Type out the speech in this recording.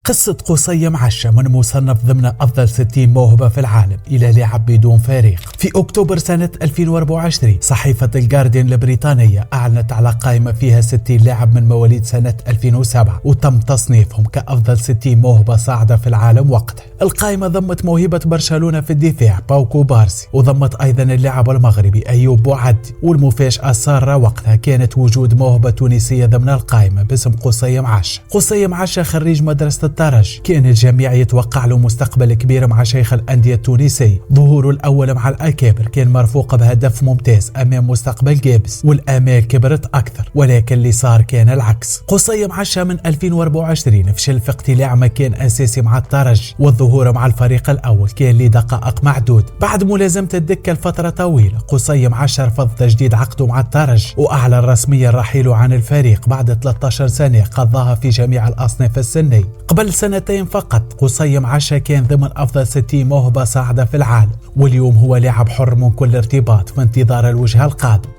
قصة قصيم عشة من مصنف ضمن أفضل 60 موهبة في العالم إلى لاعب بدون فريق. في أكتوبر سنة 2024 صحيفة الجارديان البريطانية أعلنت على قائمة فيها 60 لاعب من مواليد سنة 2007 وتم تصنيفهم كأفضل 60 موهبة صاعدة في العالم وقتها. القائمة ضمت موهبة برشلونة في الدفاع باو كوبارسي، وضمت أيضا اللاعب المغربي أيوب بوعدي، والمفاجأة السارة وقتها كانت وجود موهبة تونسية ضمن القائمة باسم قصيم عشة. قصيم عشة خريج مدرسة الترجي، كان الجميع يتوقع له مستقبل كبير مع شيخ الأندية التونسية. ظهوره الأول مع الأكابر كان مرفوق بهدف ممتاز أمام مستقبل جابس، والآمال كبرت أكثر، ولكن اللي صار كان العكس. قصيم عشة من 2024 فشل في اقتلاع مكان أساسي مع الترجي، والظهور مع الفريق الأول كان لدقائق معدود. بعد ملازمة الدكة لفترة طويلة، قصيم عشة رفض تجديد عقده مع الترجي، وأعلن رسميا رحيله عن الفريق بعد 13 سنة قضاها في جميع الأصناف السنية. قبل سنتين فقط قصيم عشة كان ضمن أفضل 60 موهبة صاعدة في العالم، واليوم هو لاعب حر من كل ارتباط في انتظار الوجهة القادم.